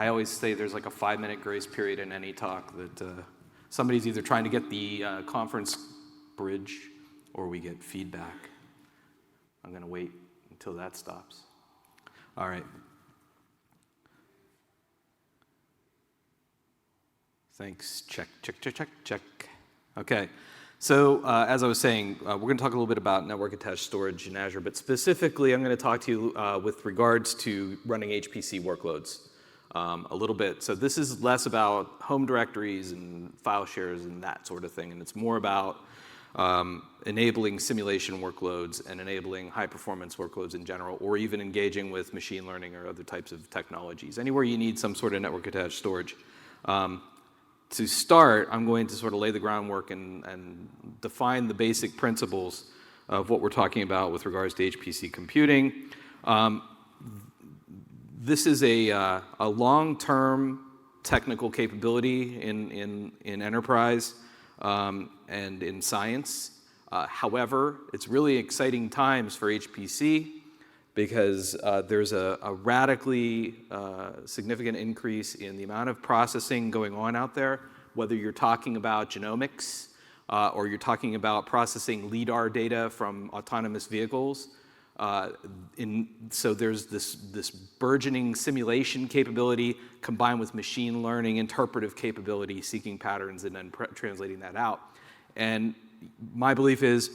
I always say there's like a 5-minute grace period in any talk that somebody's either trying to get the conference bridge or we get feedback. I'm going to wait until that stops. All right. Thanks. Check, check, check, check, check. Okay. So as I was saying, we're going to talk a little bit about network attached storage in Azure, but specifically I'm going to talk to you with regards to running HPC workloads a little bit. So this is less about home directories and file shares and that sort of thing, and it's more about enabling simulation workloads and enabling high performance workloads in general, or even engaging with machine learning or other types of technologies. Anywhere you need some sort of network attached storage. To start, I'm going to sort of lay the groundwork and define the basic principles of what we're talking about with regards to HPC computing. This is a long-term technical capability in enterprise and in science. However, it's really exciting times for HPC because there's a radically significant increase in the amount of processing going on out there, whether you're talking about genomics or you're talking about processing LiDAR data from autonomous vehicles. So there's this burgeoning simulation capability combined with machine learning interpretive capability, seeking patterns and then translating that out. And my belief is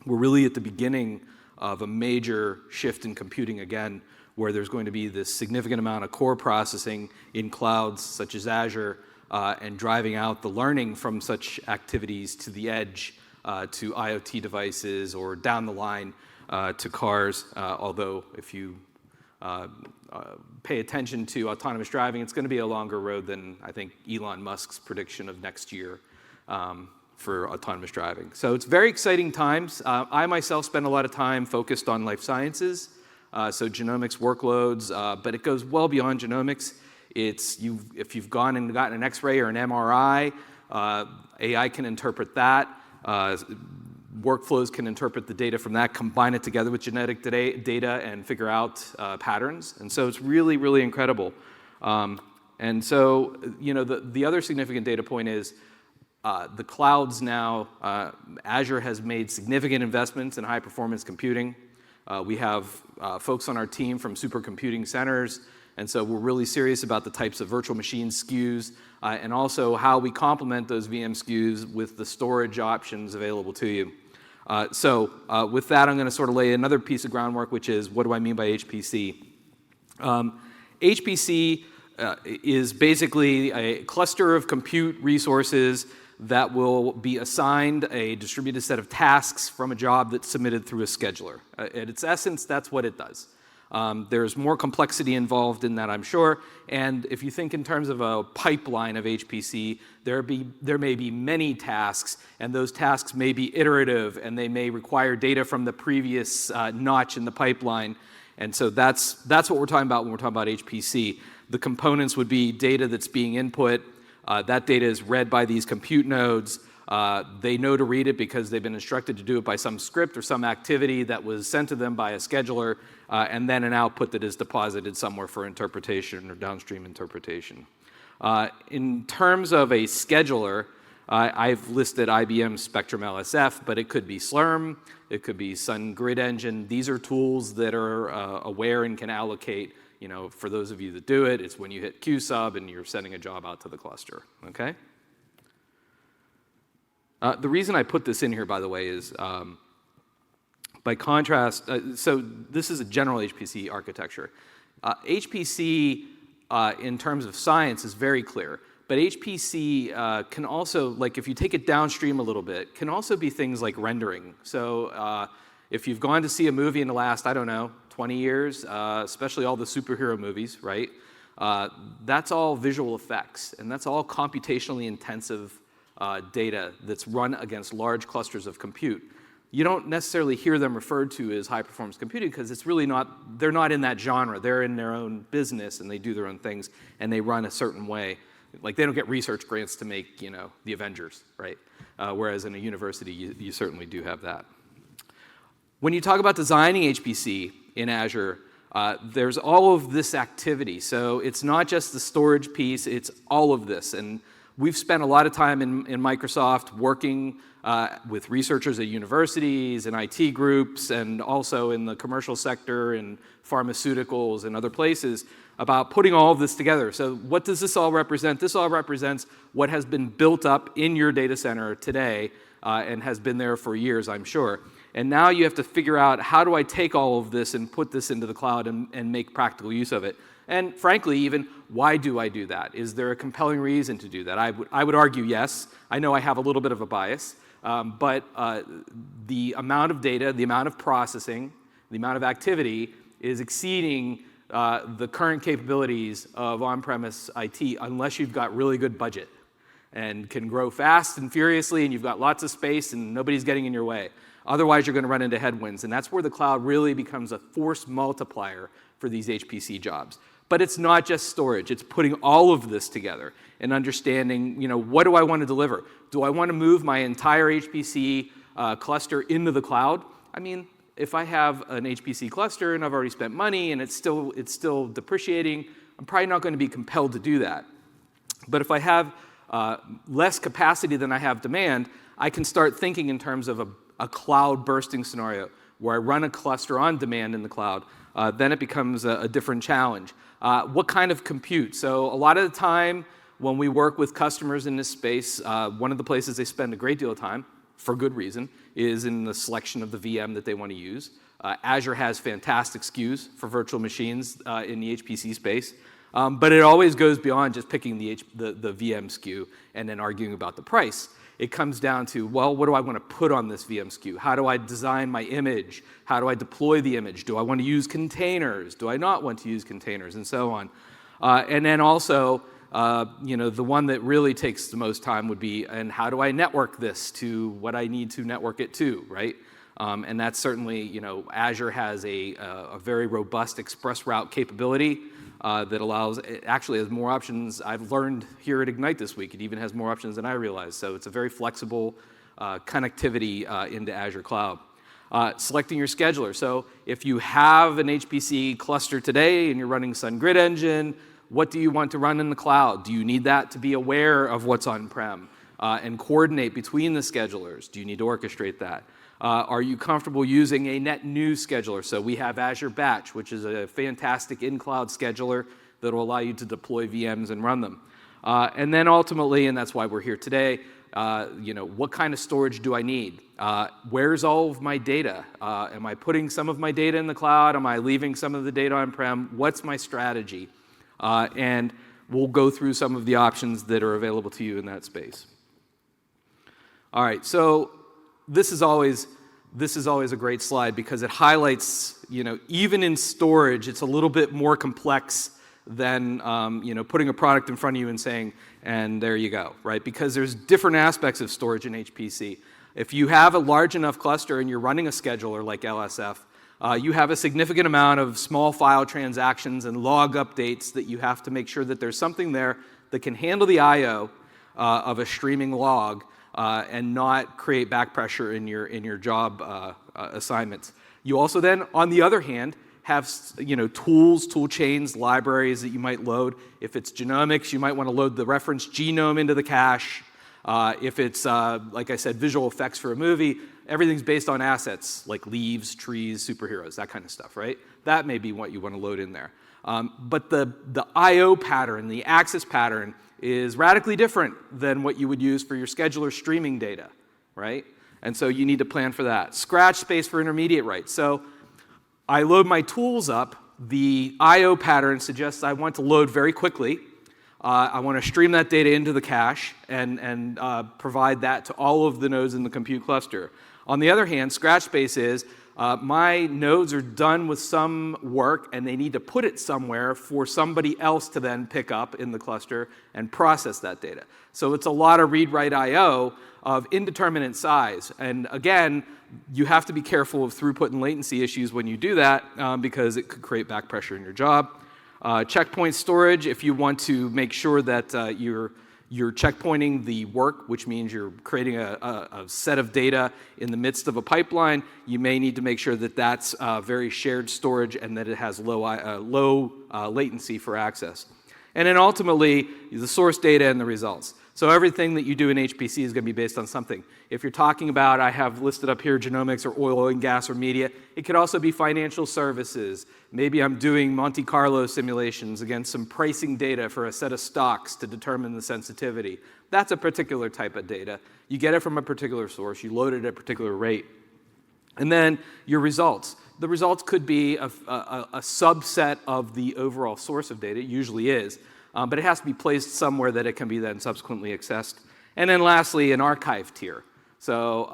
we're really at the beginning of a major shift in computing again, where there's going to be this significant amount of core processing in clouds such as Azure and driving out the learning from such activities to the edge, to IoT devices, or down the line to cars. Although if you pay attention to autonomous driving, it's going to be a longer road than I think Elon Musk's prediction of next year for autonomous driving. So it's very exciting times. I myself spend a lot of time focused on life sciences, so genomics workloads, but it goes well beyond genomics. If you've gone and gotten an X-ray or an MRI, AI can interpret that. Workflows can interpret the data from that, combine it together with genetic data, and figure out patterns. And so it's really, really incredible. And so, the other significant data point is the clouds now. Azure has made significant investments in high-performance computing. We have folks on our team from supercomputing centers, and so we're really serious about the types of virtual machine SKUs and also how we complement those VM SKUs with the storage options available to you. So with that, I'm going to sort of lay another piece of groundwork, which is what do I mean by HPC? HPC is basically a cluster of compute resources that will be assigned a distributed set of tasks from a job that's submitted through a scheduler. At its essence, that's what it does. There's more complexity involved in that, I'm sure. And if you think in terms of a pipeline of HPC, there may be many tasks, and those tasks may be iterative, and they may require data from the previous notch in the pipeline. And so that's what we're talking about when we're talking about HPC. The components would be data that's being input. That data is read by these compute nodes. They know to read it because they've been instructed to do it by some script or some activity that was sent to them by a scheduler, and then an output that is deposited somewhere for interpretation or downstream interpretation. In terms of a scheduler, I've listed IBM Spectrum LSF, but it could be Slurm, it could be Sun Grid Engine. These are tools that are aware and can allocate. For those of you that do it, it's when you hit QSub and you're sending a job out to the cluster, okay? The reason I put this in here, by the way, is by contrast, so this is a general HPC architecture. HPC, in terms of science, is very clear. But HPC can also, like if you take it downstream a little bit, can also be things like rendering. So if you've gone to see a movie in the last, 20 years, especially all the superhero movies, right? That's all visual effects, and that's all computationally intensive data that's run against large clusters of compute. You don't necessarily hear them referred to as high-performance computing because it's really not, they're not in that genre. They're in their own business, and they do their own things, and they run a certain way. Like, they don't get research grants to make, the Avengers, right? Whereas in a university, you certainly do have that. When you talk about designing HPC in Azure, there's all of this activity. So it's not just the storage piece, it's all of this. And we've spent a lot of time in Microsoft working with researchers at universities and IT groups and also in the commercial sector and pharmaceuticals and other places about putting all of this together. So what does this all represent? This all represents what has been built up in your data center today and has been there for years, I'm sure. And now you have to figure out, how do I take all of this and put this into the cloud and make practical use of it? And frankly, even, why do I do that? Is there a compelling reason to do that? I would argue yes. I know I have a little bit of a bias, but the amount of data, the amount of processing, the amount of activity is exceeding the current capabilities of on-premise IT unless you've got really good budget and can grow fast and furiously and you've got lots of space and nobody's getting in your way. Otherwise, you're going to run into headwinds, and that's where the cloud really becomes a force multiplier for these HPC jobs. But it's not just storage. It's putting all of this together and understanding, what do I want to deliver? Do I want to move my entire HPC cluster into the cloud? I mean, if I have an HPC cluster and I've already spent money and it's still depreciating, I'm probably not going to be compelled to do that. But if I have less capacity than I have demand, I can start thinking in terms of a cloud bursting scenario where I run a cluster on demand in the cloud. Then it becomes a different challenge. What kind of compute? So a lot of the time when we work with customers in this space, one of the places they spend a great deal of time, for good reason, is in the selection of the VM that they want to use. Azure has fantastic SKUs for virtual machines in the HPC space. But it always goes beyond just picking the VM SKU and then arguing about the price. It comes down to, well, what do I want to put on this VM SKU? How do I design my image? How do I deploy the image? Do I want to use containers? Do I not want to use containers? And so on. And then also, the one that really takes the most time would be, and how do I network this to what I need to network it to, right? And that's certainly, Azure has a very robust express route capability that allows, it actually has more options. I've learned here at Ignite this week, it even has more options than I realized. So it's a very flexible connectivity into Azure Cloud. Selecting your scheduler. So if you have an HPC cluster today and you're running SunGrid Engine, what do you want to run in the cloud? Do you need that to be aware of what's on-prem and coordinate between the schedulers? Do you need to orchestrate that? Are you comfortable using a net new scheduler? So we have Azure Batch, which is a fantastic in-cloud scheduler that will allow you to deploy VMs and run them. And then ultimately, and that's why we're here today, what kind of storage do I need? Where's all of my data? Am I putting some of my data in the cloud? Am I leaving some of the data on-prem? What's my strategy? And we'll go through some of the options that are available to you in that space. All right, so this is always a great slide because it highlights, even in storage, it's a little bit more complex than, putting a product in front of you and saying, and there you go, right? Because there's different aspects of storage in HPC. If you have a large enough cluster and you're running a scheduler like LSF, you have a significant amount of small file transactions and log updates that you have to make sure that there's something there that can handle the I/O of a streaming log and not create back pressure in your job assignments. You also then, on the other hand, have tools, tool chains, libraries that you might load. If it's genomics, you might want to load the reference genome into the cache. If it's, like I said, visual effects for a movie, everything's based on assets like leaves, trees, superheroes, that kind of stuff, right? That may be what you want to load in there. But the I/O pattern, the access pattern, is radically different than what you would use for your scheduler streaming data, right? And so you need to plan for that. Scratch space for intermediate writes. So I load my tools up. The I/O pattern suggests I want to load very quickly. I want to stream that data into the cache and provide that to all of the nodes in the compute cluster. On the other hand, scratch space is my nodes are done with some work and they need to put it somewhere for somebody else to then pick up in the cluster and process that data. So it's a lot of read-write I/O of indeterminate size. And again, you have to be careful of throughput and latency issues when you do that because it could create back pressure in your job. Checkpoint storage, if you want to make sure that You're checkpointing the work, which means you're creating a set of data in the midst of a pipeline. You may need to make sure that that's very shared storage and that it has low latency for access. And then ultimately, the source data and the results. So everything that you do in HPC is going to be based on something. If you're talking about, I have listed up here genomics or oil and gas or media, it could also be financial services. Maybe I'm doing Monte Carlo simulations against some pricing data for a set of stocks to determine the sensitivity. That's a particular type of data. You get it from a particular source. You load it at a particular rate. And then your results. The results could be a subset of the overall source of data. It usually is. But it has to be placed somewhere that it can be then subsequently accessed. And then lastly, an archive tier. So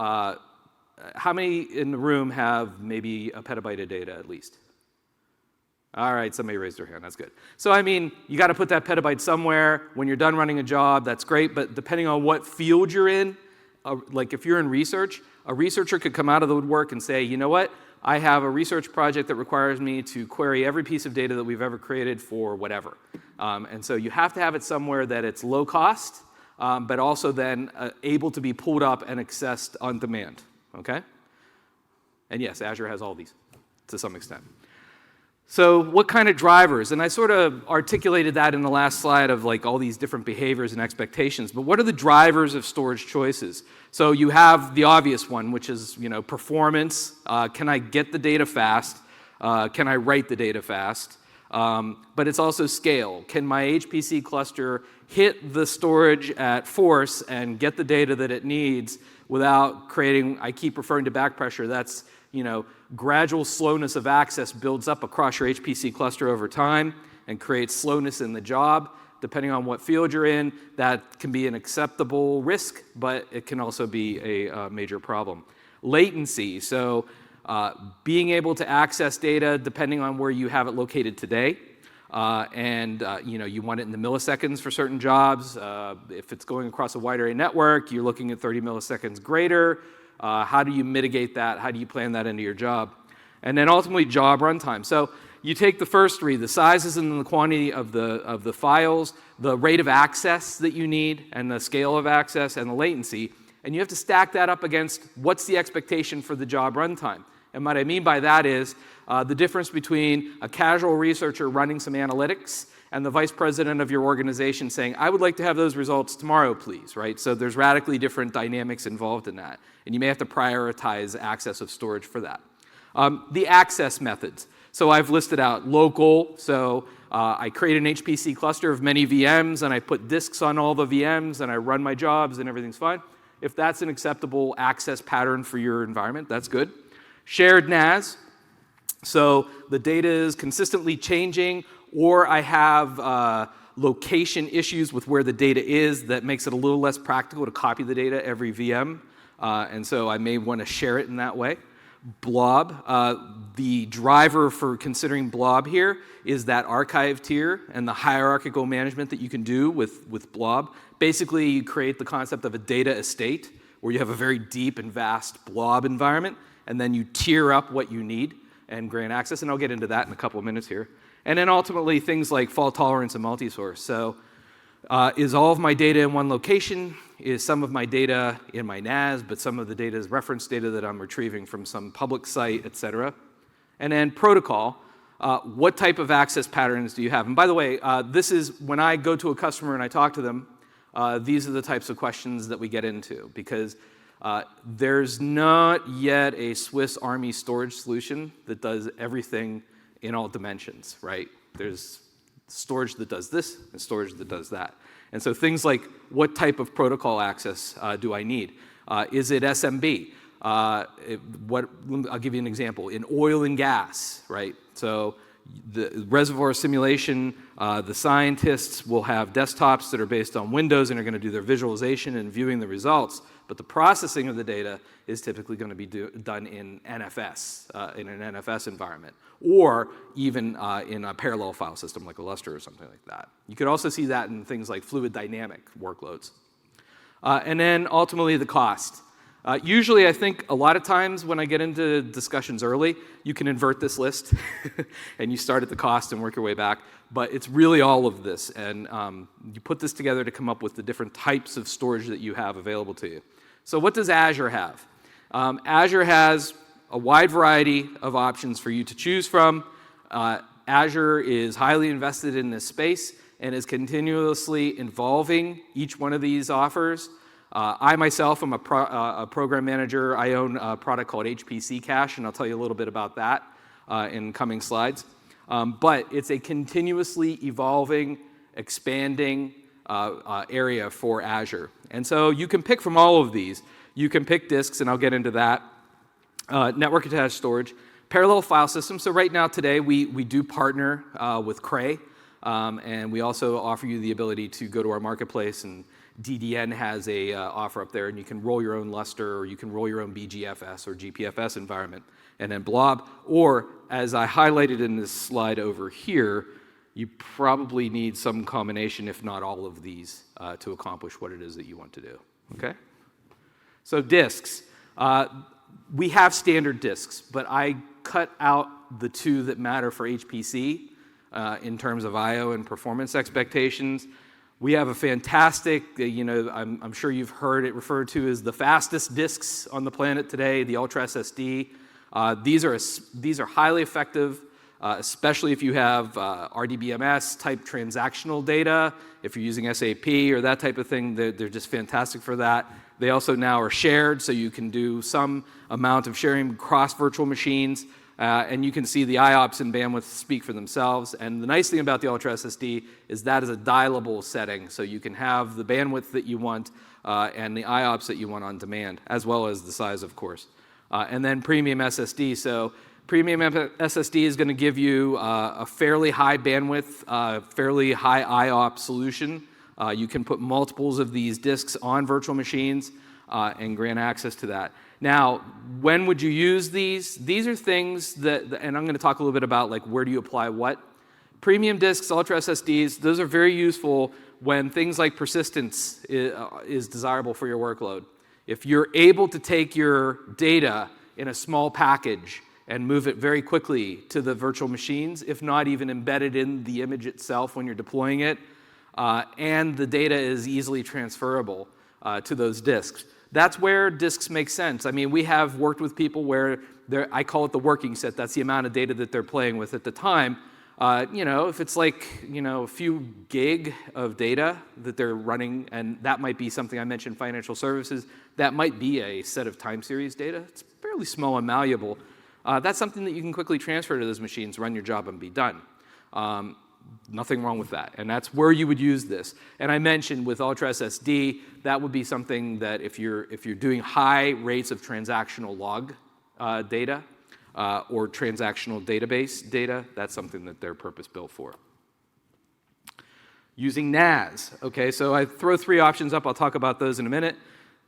how many in the room have maybe a petabyte of data at least? All right, somebody raised their hand, that's good. So I mean, you got to put that petabyte somewhere. When you're done running a job, that's great, but depending on what field you're in, like if you're in research, a researcher could come out of the woodwork and say, you know what, I have a research project that requires me to query every piece of data that we've ever created for whatever. And so you have to have it somewhere that it's low cost, but also then able to be pulled up and accessed on demand, okay? And yes, Azure has all these to some extent. So what kind of drivers? And I sort of articulated that in the last slide of like all these different behaviors and expectations, but what are the drivers of storage choices? So you have the obvious one, which is, you know, performance. Can I get the data fast? Can I write the data fast? But it's also scale. Can my HPC cluster hit the storage at force and get the data that it needs without creating, I keep referring to back pressure, that's, you know, gradual slowness of access builds up across your HPC cluster over time and creates slowness in the job. Depending on what field you're in, that can be an acceptable risk, but it can also be a major problem. Latency, so being able to access data depending on where you have it located today. You know, you want it in the milliseconds for certain jobs. If it's going across a wide area network, you're looking at 30 milliseconds greater. How do you mitigate that? How do you plan that into your job? And then ultimately, job runtime. So you take the first three, the sizes and the quantity of the files, the rate of access that you need, and the scale of access, and the latency, and you have to stack that up against what's the expectation for the job runtime. And what I mean by that is the difference between a casual researcher running some analytics and the vice president of your organization saying, I would like to have those results tomorrow, please, right? So there's radically different dynamics involved in that. And you may have to prioritize access of storage for that. The access methods. So I've listed out local. So I create an HPC cluster of many VMs, and I put disks on all the VMs, and I run my jobs, and everything's fine. If that's an acceptable access pattern for your environment, that's good. Shared NAS. So the data is consistently changing, or I have location issues with where the data is that makes it a little less practical to copy the data every VM. And so I may want to share it in that way. Blob, the driver for considering blob here is that archive tier and the hierarchical management that you can do with blob. Basically, you create the concept of a data estate where you have a very deep and vast blob environment, and then you tier up what you need and grant access, and I'll get into that in a couple of minutes here. And then ultimately, things like fault tolerance and multi-source. So is all of my data in one location? Is some of my data in my NAS, but some of the data is reference data that I'm retrieving from some public site, et cetera? And then protocol, what type of access patterns do you have? And by the way, this is when I go to a customer and I talk to them, these are the types of questions that we get into, because there's not yet a Swiss Army storage solution that does everything in all dimensions, right? There's storage that does this and storage that does that. And so things like what type of protocol access do I need? Is it SMB? I'll give you an example. In oil and gas, right? So the reservoir simulation, the scientists will have desktops that are based on Windows and are going to do their visualization and viewing the results. But the processing of the data is typically going to be done in NFS, in an NFS environment, or even in a parallel file system like a Lustre or something like that. You could also see that in things like fluid dynamic workloads. And then ultimately the cost. Usually, I think a lot of times when I get into discussions early, you can invert this list and you start at the cost and work your way back. But it's really all of this, and you put this together to come up with the different types of storage that you have available to you. So what does Azure have? Azure has a wide variety of options for you to choose from. Azure is highly invested in this space and is continuously evolving each one of these offers. I myself am a program manager. I own a product called HPC Cache, and I'll tell you a little bit about that in coming slides. But it's a continuously evolving, expanding area for Azure. And so you can pick from all of these. You can pick disks, and I'll get into that. Network attached storage, parallel file system. So right now today we do partner with Cray, and we also offer you the ability to go to our marketplace, and DDN has a offer up there, and you can roll your own Lustre, or you can roll your own BGFS or GPFS environment, and then Blob. Or, as I highlighted in this slide over here, you probably need some combination, if not all of these, to accomplish what it is that you want to do. Okay? So disks. We have standard disks, but I cut out the two that matter for HPC in terms of I/O and performance expectations. We have a fantastic, I'm sure you've heard it referred to as the fastest disks on the planet today, the Ultra SSD. These are highly effective, especially if you have RDBMS type transactional data. If you're using SAP or that type of thing, they're just fantastic for that. They also now are shared, so you can do some amount of sharing across virtual machines. And you can see the IOPS and bandwidth speak for themselves. And the nice thing about the Ultra SSD is that is a dialable setting, so you can have the bandwidth that you want and the IOPS that you want on demand, as well as the size, of course. And then Premium SSD. So Premium SSD is going to give you a fairly high bandwidth, fairly high IOPS solution. You can put multiples of these disks on virtual machines and grant access to that. Now, when would you use these? These are things that, and I'm going to talk a little bit about like where do you apply what. Premium disks, Ultra SSDs, those are very useful when things like persistence is desirable for your workload. If you're able to take your data in a small package and move it very quickly to the virtual machines, if not even embedded in the image itself when you're deploying it, and the data is easily transferable to those disks. That's where disks make sense. I mean, we have worked with people where I call it the working set. That's the amount of data that they're playing with at the time. If it's like, a few gig of data that they're running, and that might be something I mentioned, financial services, that might be a set of time series data. It's fairly small and malleable. That's something that you can quickly transfer to those machines, run your job, and be done. Nothing wrong with that, and that's where you would use this. And I mentioned with Ultra SSD, that would be something that if you're doing high rates of transactional log data or transactional database data, that's something that they're purpose-built for. Using NAS, okay, so I throw three options up. I'll talk about those in a minute.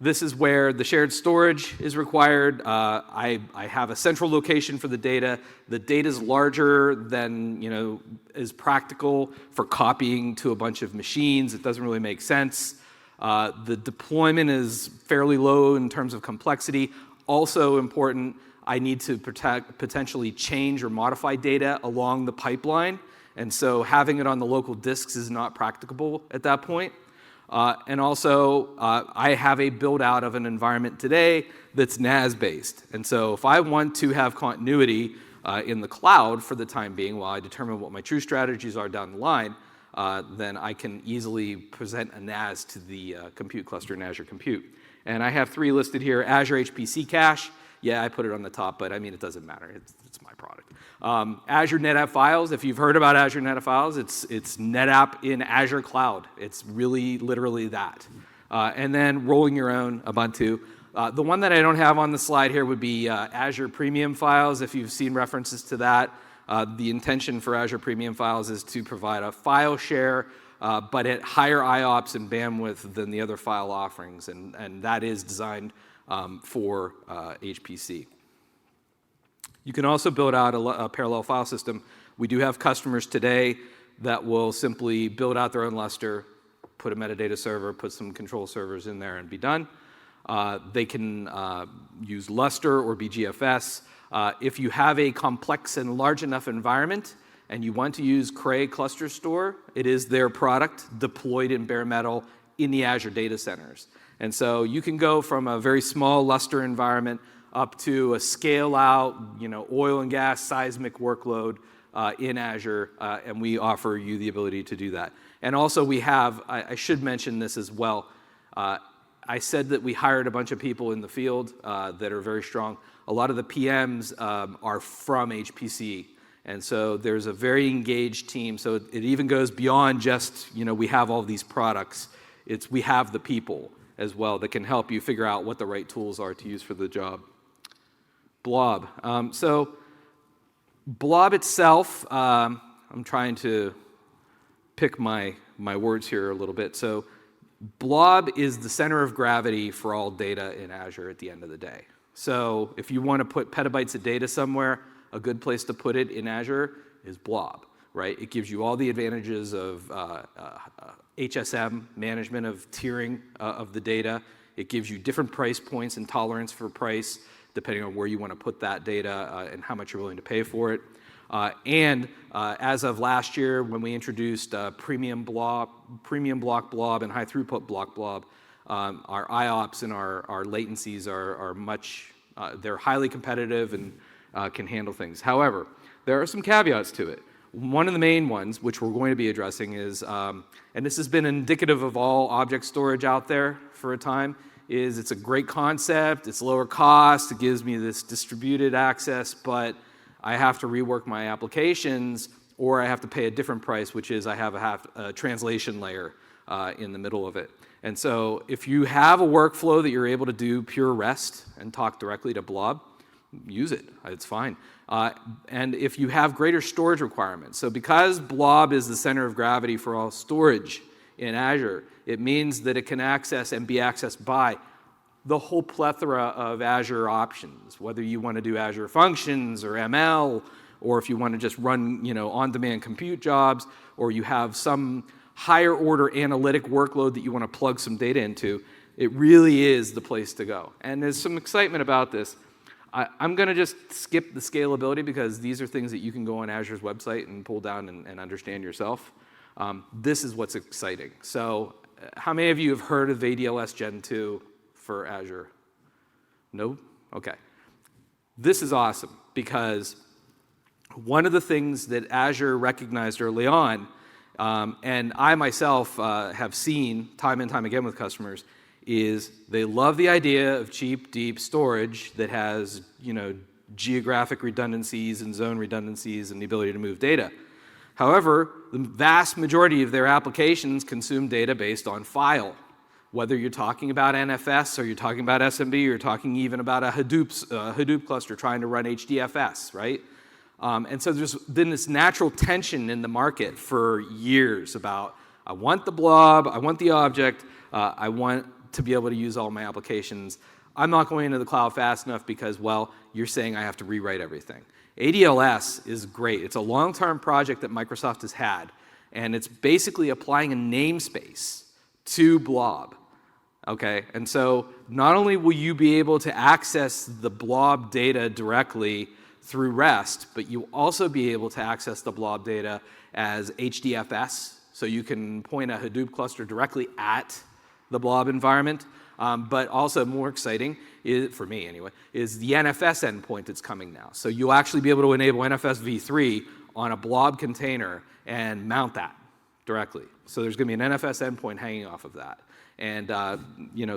This is where the shared storage is required. I have a central location for the data. The data is larger than is practical for copying to a bunch of machines. It doesn't really make sense. The deployment is fairly low in terms of complexity. Also important, I need to potentially change or modify data along the pipeline, and so having it on the local disks is not practicable at that point. And also, I have a build-out of an environment today that's NAS-based. And so if I want to have continuity in the cloud for the time being while I determine what my true strategies are down the line, then I can easily present a NAS to the compute cluster in Azure Compute. And I have three listed here. Azure HPC Cache. Yeah, I put it on the top, but I mean, it doesn't matter. It's my product. Azure NetApp Files. If you've heard about Azure NetApp Files, it's NetApp in Azure Cloud. It's really literally that. And then rolling your own Ubuntu. The one that I don't have on the slide here would be Azure Premium Files. If you've seen references to that, the intention for Azure Premium Files is to provide a file share, but at higher IOPS and bandwidth than the other file offerings, and that is designed for HPC. You can also build out a parallel file system. We do have customers today that will simply build out their own Lustre, put a metadata server, put some control servers in there, and be done. They can use Lustre or BGFS. If you have a complex and large enough environment and you want to use Cray Cluster Store, it is their product deployed in bare metal in the Azure data centers. And so you can go from a very small Lustre environment up to a scale-out, oil and gas seismic workload in Azure, and we offer you the ability to do that. And also we have, I should mention this as well, I said that we hired a bunch of people in the field that are very strong. A lot of the PMs are from HPC, and so there's a very engaged team. So it even goes beyond just, we have all these products. It's we have the people as well that can help you figure out what the right tools are to use for the job. Blob. So Blob itself, I'm trying to pick my words here a little bit. So Blob is the center of gravity for all data in Azure at the end of the day. So if you want to put petabytes of data somewhere, a good place to put it in Azure is Blob, right? It gives you all the advantages of HSM, management of tiering of the data. It gives you different price points and tolerance for price, depending on where you want to put that data and how much you're willing to pay for it. As of last year, when we introduced premium block blob and high throughput block blob, our IOPS and our latencies are much, they're highly competitive and can handle things. However, there are some caveats to it. One of the main ones, which we're going to be addressing is, and this has been indicative of all object storage out there for a time, is it's a great concept, it's lower cost, it gives me this distributed access, but I have to rework my applications, or I have to pay a different price, which is I have a translation layer in the middle of it. And so if you have a workflow that you're able to do pure REST and talk directly to Blob, use it, it's fine. And if you have greater storage requirements, so because Blob is the center of gravity for all storage in Azure, it means that it can access and be accessed by the whole plethora of Azure options, whether you want to do Azure Functions or ML, or if you want to just run on-demand compute jobs, or you have some higher order analytic workload that you want to plug some data into, it really is the place to go. And there's some excitement about this. I'm going to just skip the scalability because these are things that you can go on Azure's website and pull down and understand yourself. This is what's exciting. So how many of you have heard of ADLS Gen 2 for Azure? No? Okay. This is awesome because one of the things that Azure recognized early on, and I myself have seen time and time again with customers, is they love the idea of cheap, deep storage that has, geographic redundancies and zone redundancies and the ability to move data. However, the vast majority of their applications consume data based on file. Whether you're talking about NFS or you're talking about SMB, or you're talking even about a Hadoop cluster trying to run HDFS, right? And so there's been this natural tension in the market for years about, I want the blob, I want the object, I want to be able to use all my applications. I'm not going into the cloud fast enough because, well, you're saying I have to rewrite everything. ADLS is great. It's a long-term project that Microsoft has had, and it's basically applying a namespace to blob, okay? And so not only will you be able to access the blob data directly through REST, but you'll also be able to access the blob data as HDFS, so you can point a Hadoop cluster directly at the blob environment. But also more exciting, for me anyway, is the NFS endpoint that's coming now. So you'll actually be able to enable NFS v3 on a blob container and mount that directly. So there's going to be an NFS endpoint hanging off of that. And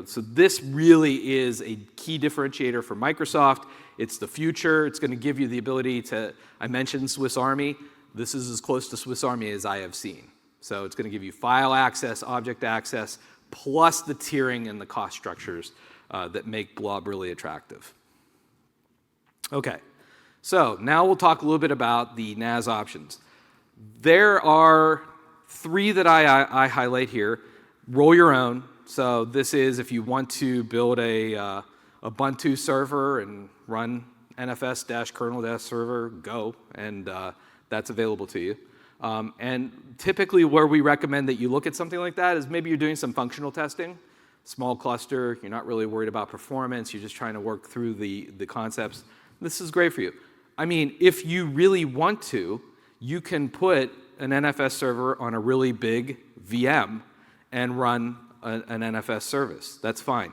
so this really is a key differentiator for Microsoft. It's the future. It's going to give you the ability to, I mentioned Swiss Army. This is as close to Swiss Army as I have seen. So it's going to give you file access, object access, plus the tiering and the cost structures that make Blob really attractive. Okay, so now we'll talk a little bit about the NAS options. There are three that I highlight here. Roll your own. So this is if you want to build a Ubuntu server and run nfs-kernel-server, go, and that's available to you. And typically where we recommend that you look at something like that is maybe you're doing some functional testing. Small cluster, you're not really worried about performance, you're just trying to work through the concepts. This is great for you. I mean, if you really want to, you can put an NFS server on a really big VM and run an NFS service. That's fine.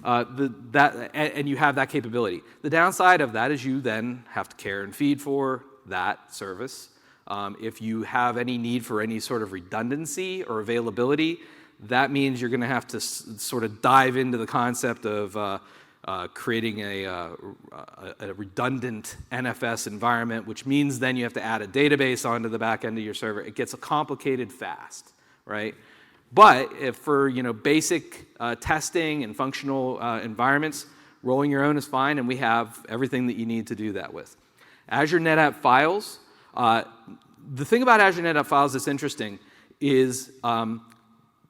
And you have that capability. The downside of that is you then have to care and feed for that service. If you have any need for any sort of redundancy or availability, that means you're going to have to sort of dive into the concept of creating a redundant NFS environment, which means then you have to add a database onto the back end of your server. It gets complicated fast, right? But if for basic testing and functional environments, rolling your own is fine, and we have everything that you need to do that with. Azure NetApp Files. The thing about Azure NetApp Files that's interesting is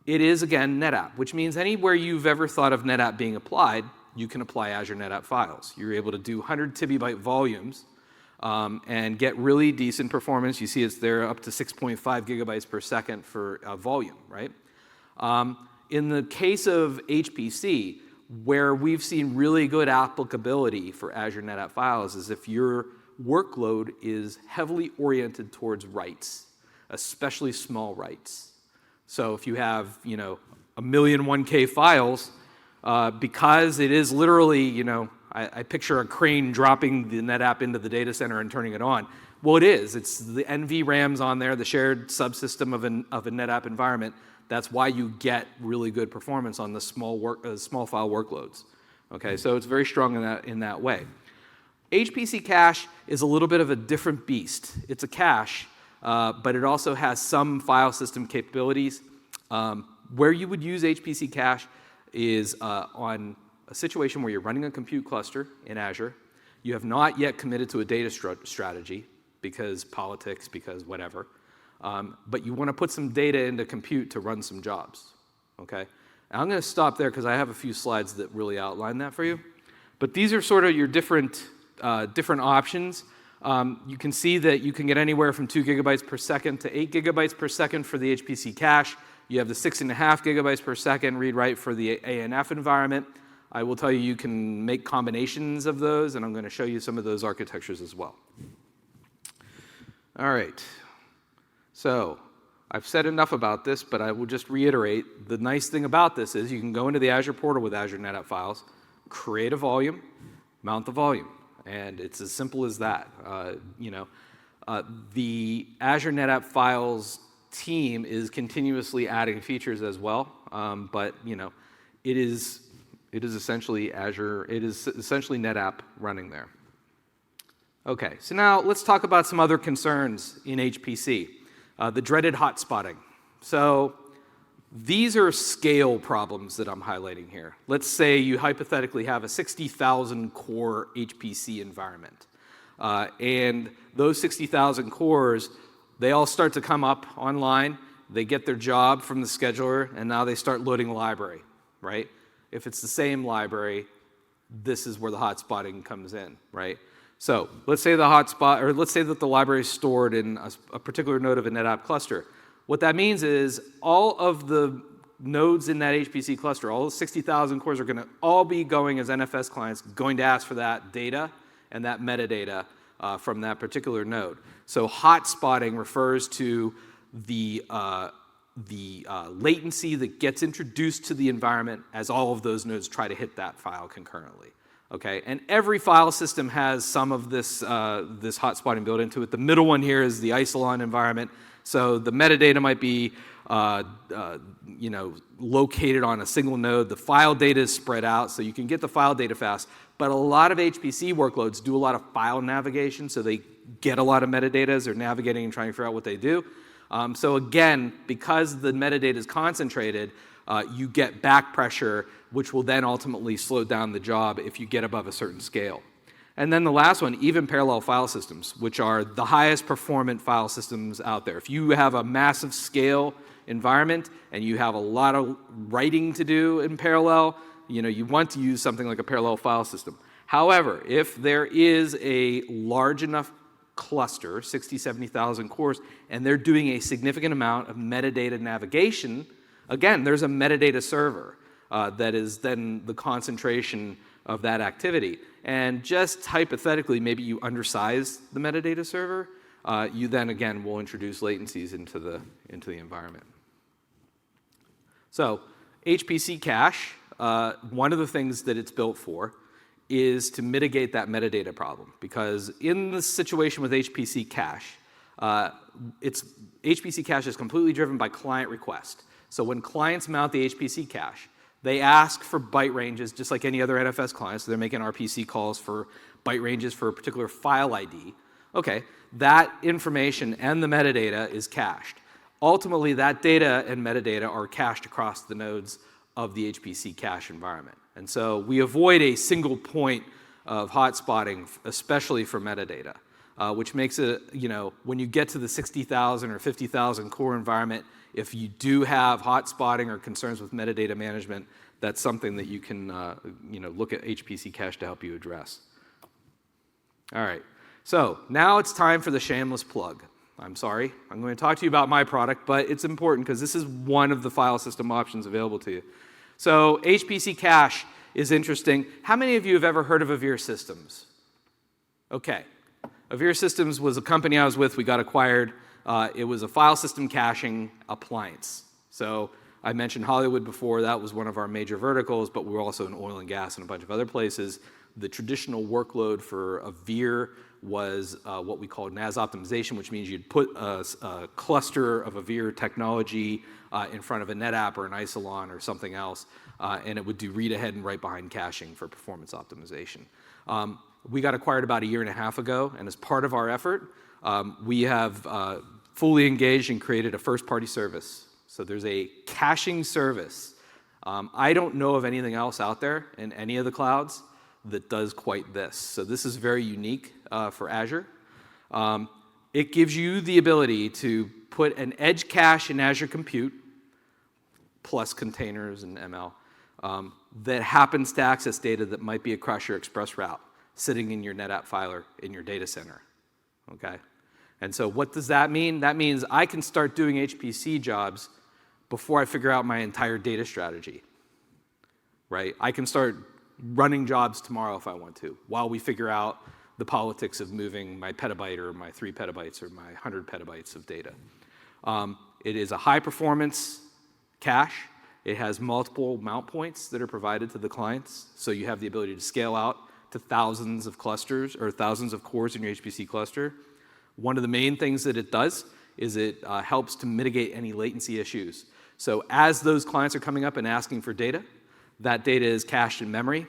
it is, again, NetApp, which means anywhere you've ever thought of NetApp being applied, you can apply Azure NetApp Files. You're able to do 100 TB volumes and get really decent performance. You see it's there up to 6.5 gigabytes per second for volume, right? In the case of HPC, where we've seen really good applicability for Azure NetApp Files is if your workload is heavily oriented towards writes, especially small writes. So if you have, 1,000,001K files, because it is literally, I picture a crane dropping the NetApp into the data center and turning it on. Well, it is. It's the NVRAMs on there, the shared subsystem of a NetApp environment. That's why you get really good performance on the small file workloads. Okay, so it's very strong in that way. HPC cache is a little bit of a different beast. It's a cache, but it also has some file system capabilities. Where you would use HPC cache is on a situation where you're running a compute cluster in Azure. You have not yet committed to a data strategy because politics, because whatever. But you want to put some data into compute to run some jobs. Okay? And I'm going to stop there because I have a few slides that really outline that for you. But these are sort of your different options. You can see that you can get anywhere from 2 gigabytes per second to 8 gigabytes per second for the HPC cache. You have the 6.5 gigabytes per second read-write for the ANF environment. I will tell you you can make combinations of those, and I'm going to show you some of those architectures as well. All right. So I've said enough about this, but I will just reiterate, the nice thing about this is you can go into the Azure portal with Azure NetApp Files, create a volume, mount the volume, and it's as simple as that. The Azure NetApp Files team is continuously adding features as well, but it is essentially Azure. It is essentially NetApp running there. Okay, so now let's talk about some other concerns in HPC. The dreaded hotspotting. So these are scale problems that I'm highlighting here. Let's say you hypothetically have a 60,000 core HPC environment. And those 60,000 cores, they all start to come up online. They get their job from the scheduler, and now they start loading a library, right? If it's the same library, this is where the hotspotting comes in, right? So let's say let's say that the library is stored in a particular node of a NetApp cluster. What that means is all of the nodes in that HPC cluster, all the 60,000 cores are going to all be going as NFS clients, going to ask for that data and that metadata from that particular node. So hotspotting refers to the latency that gets introduced to the environment as all of those nodes try to hit that file concurrently. Okay, and every file system has some of this hotspotting built into it. The middle one here is the Isilon environment. So the metadata might be located on a single node. The file data is spread out, so you can get the file data fast. But a lot of HPC workloads do a lot of file navigation, so they get a lot of metadata as they're navigating and trying to figure out what they do. So again, because the metadata is concentrated, you get back pressure, which will then ultimately slow down the job if you get above a certain scale. And then the last one, even parallel file systems, which are the highest performant file systems out there. If you have a massive scale environment and you have a lot of writing to do in parallel, you want to use something like a parallel file system. However, if there is a large enough cluster, 60, 70,000 cores, and they're doing a significant amount of metadata navigation, again, there's a metadata server. that is then the concentration of that activity. And just hypothetically, maybe you undersize the metadata server, you then again will introduce latencies into the environment. So HPC cache, one of the things that it's built for is to mitigate that metadata problem, because in the situation with HPC cache, HPC cache is completely driven by client request. So when clients mount the HPC cache, they ask for byte ranges just like any other NFS client. So they're making RPC calls for byte ranges for a particular file ID. Okay, that information and the metadata is cached. Ultimately, that data and metadata are cached across the nodes of the HPC cache environment. And so we avoid a single point of hotspotting, especially for metadata, which makes it, when you get to the 60,000 or 50,000 core environment, if you do have hotspotting or concerns with metadata management, that's something that you can, look at HPC cache to help you address. All right, so now it's time for the shameless plug. I'm sorry, I'm going to talk to you about my product, but it's important because this is one of the file system options available to you. So HPC cache is interesting. How many of you have ever heard of Avere Systems? Okay, Avere Systems was a company I was with. We got acquired. It was a file system caching appliance. So I mentioned Hollywood before. That was one of our major verticals, but we were also in oil and gas and a bunch of other places. The traditional workload for Avere was what we call NAS optimization, which means you'd put a cluster of Avere technology in front of a NetApp or an Isilon or something else, and it would do read ahead and write behind caching for performance optimization. We got acquired about a year and a half ago, and as part of our effort, we have fully engaged and created a first-party service. So there's a caching service. I don't know of anything else out there in any of the clouds that does quite this. So this is very unique for Azure. It gives you the ability to put an edge cache in Azure Compute, plus containers and ML, that happens to access data that might be across your express route, sitting in your NetApp filer in your data center, okay? And so what does that mean? That means I can start doing HPC jobs before I figure out my entire data strategy, right? I can start running jobs tomorrow if I want to, while we figure out the politics of moving my petabyte or my 3 petabytes or my 100 petabytes of data. It is a high-performance cache. It has multiple mount points that are provided to the clients, so you have the ability to scale out to thousands of clusters or thousands of cores in your HPC cluster. One of the main things that it does is it helps to mitigate any latency issues. So as those clients are coming up and asking for data, that data is cached in memory.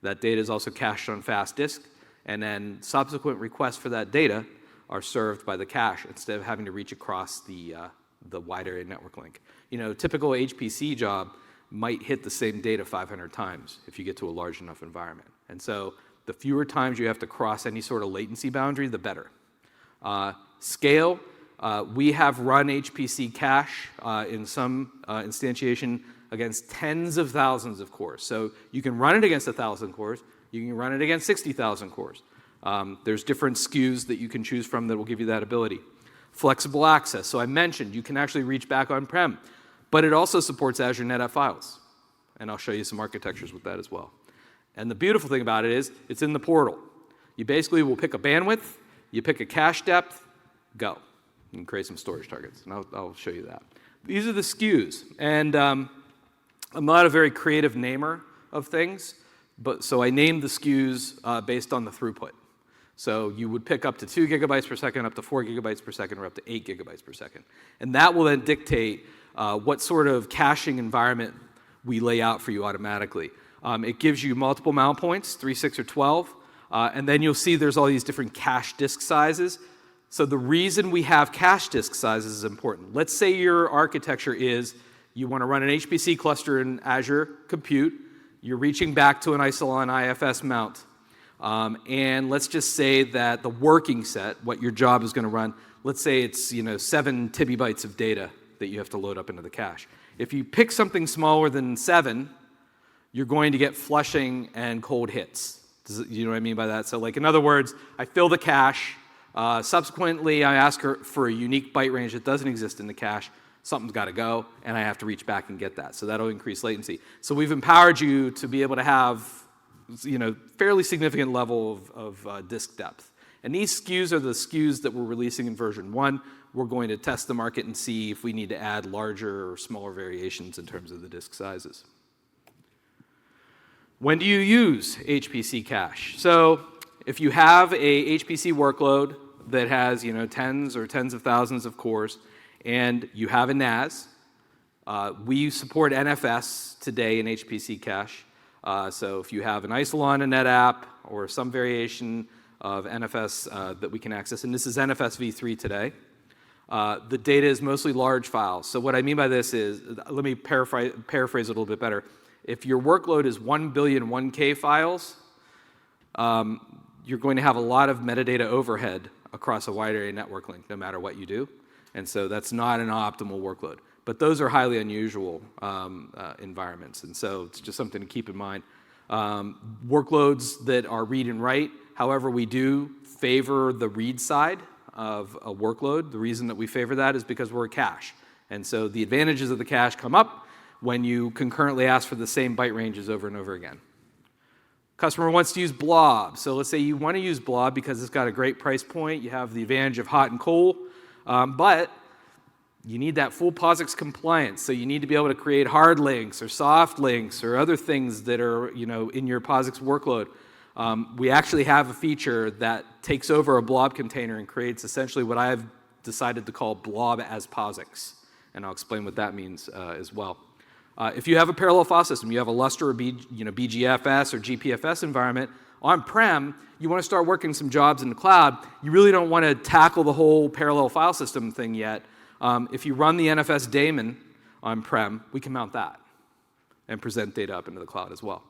That data is also cached on fast disk, and then subsequent requests for that data are served by the cache instead of having to reach across the wide area network link. Typical HPC job might hit the same data 500 times if you get to a large enough environment. And so the fewer times you have to cross any sort of latency boundary, the better. Scale, we have run HPC cache in some instantiation against tens of thousands of cores. So you can run it against 1,000 cores. You can run it against 60,000 cores. There's different SKUs that you can choose from that will give you that ability. Flexible access. So I mentioned you can actually reach back on-prem, but it also supports Azure NetApp Files. And I'll show you some architectures with that as well. And the beautiful thing about it is it's in the portal. You basically will pick a bandwidth, you pick a cache depth, go. You can create some storage targets, and I'll show you that. These are the SKUs. And I'm not a very creative namer of things, but so I named the SKUs based on the throughput. So you would pick up to 2 gigabytes per second, up to 4 gigabytes per second, or up to 8 gigabytes per second. And that will then dictate what sort of caching environment we lay out for you automatically. It gives you multiple mount points, 3, 6, or 12. And then you'll see there's all these different cache disk sizes. So the reason we have cache disk sizes is important. Let's say your architecture is you want to run an HPC cluster in Azure Compute. You're reaching back to an Isilon IFS mount. And let's just say that the working set, what your job is going to run, let's say it's 7 TB of data that you have to load up into the cache. If you pick something smaller than 7, you're going to get flushing and cold hits. You know what I mean by that? So in other words, I fill the cache. Subsequently, I ask her for a unique byte range that doesn't exist in the cache. something's got to go, and I have to reach back and get that. So that'll increase latency. So we've empowered you to be able to have, fairly significant level of disk depth. And these SKUs are the SKUs that we're releasing in version 1. We're going to test the market and see if we need to add larger or smaller variations in terms of the disk sizes. When do you use HPC cache? So if you have a HPC workload that has tens or tens of thousands of cores, and you have a NAS, we support NFS today in HPC cache. So if you have an Isilon, a NetApp, or some variation of NFS that we can access, and this is NFS v3 today, the data is mostly large files. So what I mean by this is, let me paraphrase it a little bit better. If your workload is 1 billion 1K files, you're going to have a lot of metadata overhead across a wide area network link, no matter what you do. And so that's not an optimal workload. But those are highly unusual environments, and so it's just something to keep in mind. Workloads that are read and write, however, we do favor the read side of a workload. The reason that we favor that is because we're a cache. And so the advantages of the cache come up when you concurrently ask for the same byte ranges over and over again. Customer wants to use Blob. So let's say you want to use Blob because it's got a great price point. You have the advantage of hot and cold, but you need that full POSIX compliance. So you need to be able to create hard links or soft links or other things that are in your POSIX workload. We actually have a feature that takes over a blob container and creates essentially what I've decided to call blob as POSIX. And I'll explain what that means as well. If you have a parallel file system, you have a Lustre or BGFS or GPFS environment, on-prem, you want to start working some jobs in the cloud, you really don't want to tackle the whole parallel file system thing yet. If you run the NFS daemon on-prem, we can mount that and present data up into the cloud as well.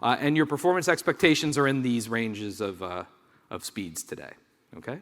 And your performance expectations are in these ranges of speeds today, okay?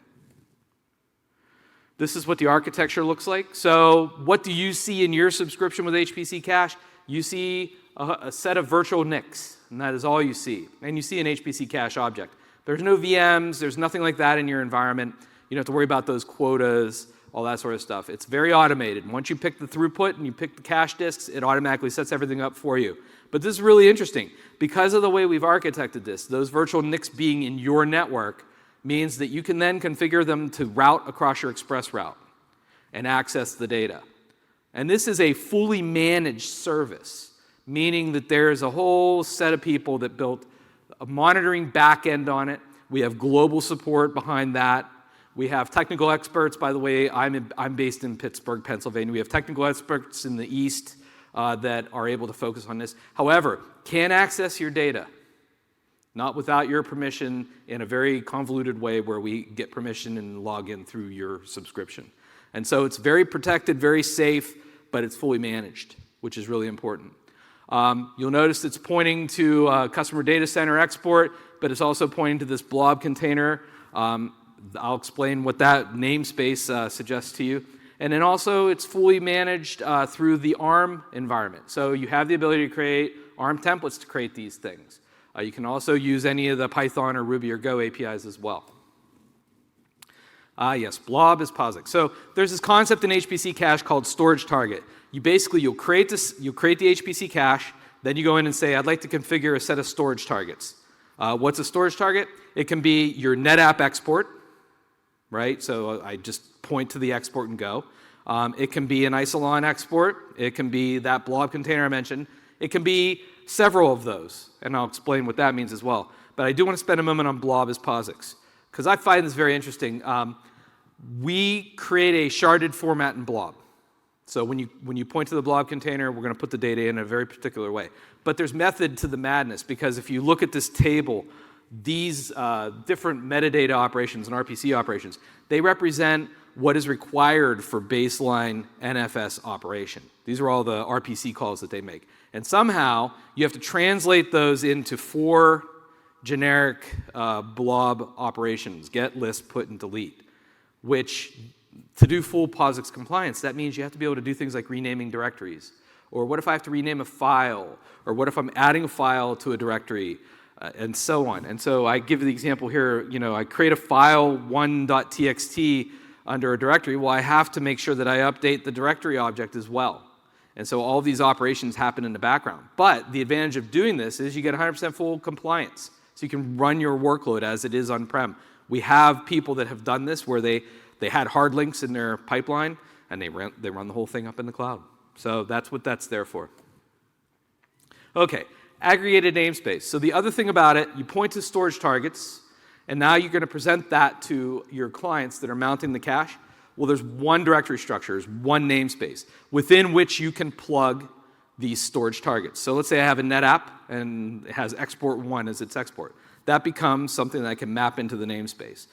This is what the architecture looks like. So what do you see in your subscription with HPC Cache? You see a set of virtual NICs, and that is all you see. And you see an HPC Cache object. There's no VMs, there's nothing like that in your environment. You don't have to worry about those quotas, all that sort of stuff. It's very automated. Once you pick the throughput and you pick the cache disks, it automatically sets everything up for you. But this is really interesting. Because of the way we've architected this, those virtual NICs being in your network means that you can then configure them to route across your express route and access the data. And this is a fully managed service, meaning that there's a whole set of people that built a monitoring backend on it. We have global support behind that. We have technical experts. By the way, I'm based in Pittsburgh, Pennsylvania. We have technical experts in the East that are able to focus on this. However, can't access your data, not without your permission in a very convoluted way where we get permission and log in through your subscription. And so it's very protected, very safe, but it's fully managed, which is really important. You'll notice it's pointing to customer data center export, but it's also pointing to this blob container. I'll explain what that namespace suggests to you. And then also it's fully managed through the ARM environment. So you have the ability to create ARM templates to create these things. You can also use any of the Python or Ruby or Go APIs as well. Yes, blob is POSIX. So there's this concept in HPC cache called storage target. You'll create the HPC cache, then you go in and say, I'd like to configure a set of storage targets. What's a storage target? It can be your NetApp export, right? So I just point to the export and go. It can be an Isilon export. It can be that blob container I mentioned. It can be several of those, and I'll explain what that means as well. But I do want to spend a moment on blob as POSIX, because I find this very interesting. We create a sharded format in blob. So when you point to the blob container, we're going to put the data in a very particular way. But there's method to the madness, because if you look at this table, these different metadata operations and RPC operations, they represent what is required for baseline NFS operation. These are all the RPC calls that they make. And somehow, you have to translate those into 4 generic blob operations: get, list, put, and delete, which, to do full POSIX compliance, that means you have to be able to do things like renaming directories. Or what if I have to rename a file? Or what if I'm adding a file to a directory? And so on. And so I give the example here, I create a file 1.txt under a directory, well, I have to make sure that I update the directory object as well. And so all these operations happen in the background. But the advantage of doing this is you get 100% full compliance. So you can run your workload as it is on-prem. We have people that have done this where they had hard links in their pipeline, and they run the whole thing up in the cloud. So that's what that's there for. Okay, aggregated namespace. So the other thing about it, you point to storage targets, and now you're going to present that to your clients that are mounting the cache. Well, there's one directory structure, there's one namespace, within which you can plug these storage targets. So let's say I have a NetApp, and it has export1 as its export. That becomes something that I can map into the namespace.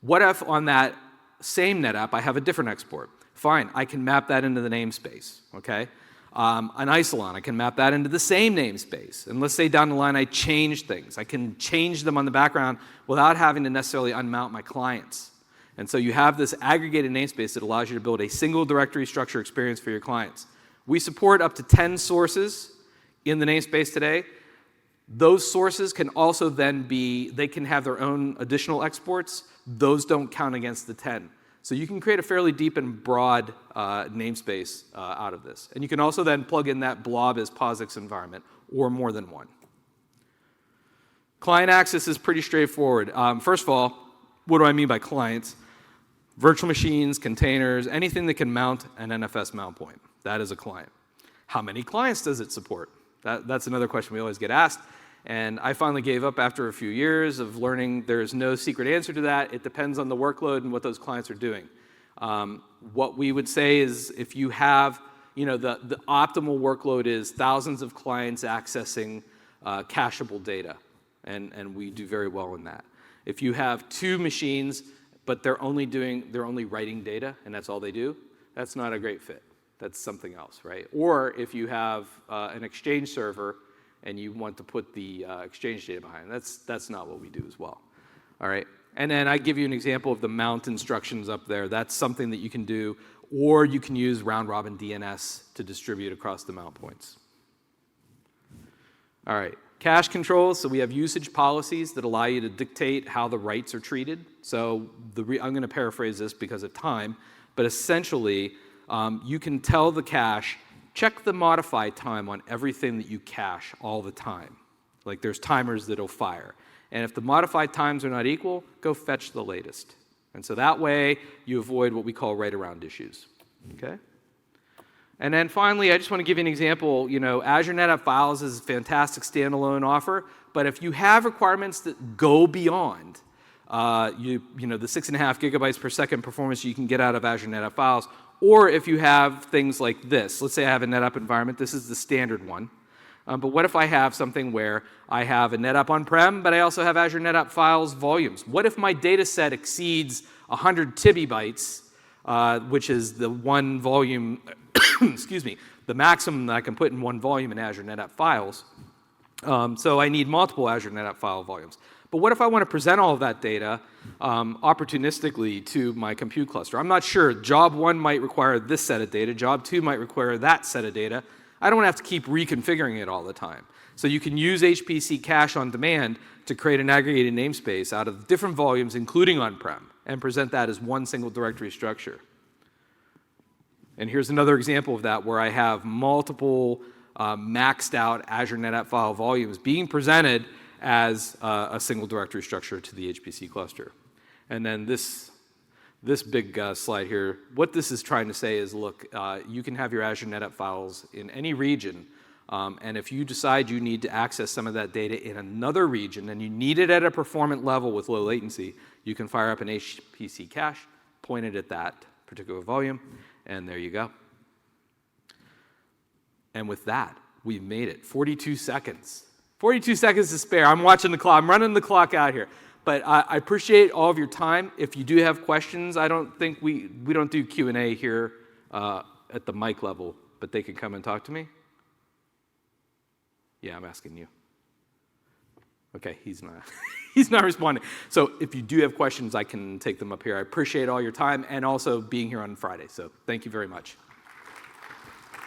What if on that same NetApp I have a different export? Fine, I can map that into the namespace, okay? An Isilon, I can map that into the same namespace. And let's say down the line I change things. I can change them on the background without having to necessarily unmount my clients. And so you have this aggregated namespace that allows you to build a single directory structure experience for your clients. We support up to 10 sources in the namespace today. Those sources can also then they can have their own additional exports. Those don't count against the 10. So you can create a fairly deep and broad namespace out of this. And you can also then plug in that blob as POSIX environment, or more than one. Client access is pretty straightforward. First of all, what do I mean by clients? Virtual machines, containers, anything that can mount an NFS mount point. That is a client. How many clients does it support? That's another question we always get asked. And I finally gave up after a few years of learning there's no secret answer to that. It depends on the workload and what those clients are doing. What we would say is if you have, the optimal workload is thousands of clients accessing cacheable data. And we do very well in that. If you have 2 machines, but they're only writing data, and that's all they do, that's not a great fit. That's something else, right? Or if you have an Exchange server and you want to put the Exchange data behind it, that's not what we do as well. All right? And then I give you an example of the mount instructions up there. That's something that you can do, or you can use round-robin DNS to distribute across the mount points. All right. Cache controls, so we have usage policies that allow you to dictate how the writes are treated. So I'm going to paraphrase this because of time, but essentially you can tell the cache, check the modify time on everything that you cache all the time. Like there's timers that'll fire. And if the modified times are not equal, go fetch the latest. And so that way you avoid what we call write-around issues. Okay? And then finally, I just want to give you an example. Azure NetApp Files is a fantastic standalone offer, but if you have requirements that go beyond the 6.5 gigabytes per second performance you can get out of Azure NetApp Files, or if you have things like this. Let's say I have a NetApp environment. This is the standard one. But what if I have something where I have a NetApp on-prem, but I also have Azure NetApp Files volumes? What if my data set exceeds 100 TB, which is the one volume, excuse me, the maximum that I can put in one volume in Azure NetApp Files? So I need multiple Azure NetApp File volumes. But what if I want to present all of that data opportunistically to my compute cluster? I'm not sure. Job 1 might require this set of data. Job 2 might require that set of data. I don't have to keep reconfiguring it all the time. So you can use HPC cache on demand to create an aggregated namespace out of different volumes, including on-prem, and present that as one single directory structure. And here's another example of that where I have multiple maxed out Azure NetApp File volumes being presented as a single directory structure to the HPC cluster. And then this big slide here, what this is trying to say is, look, you can have your Azure NetApp Files in any region, and if you decide you need to access some of that data in another region and you need it at a performant level with low latency, you can fire up an HPC cache, point it at that particular volume, and there you go. And with that, we've made it. 42 seconds. 42 seconds to spare. I'm watching the clock. I'm running the clock out here. But I appreciate all of your time. If you do have questions, I don't think we don't do Q&A here at the mic level, but they can come and talk to me. Yeah, I'm asking you. Okay, he's not. He's not responding. So if you do have questions, I can take them up here. I appreciate all your time and also being here on Friday. So thank you very much.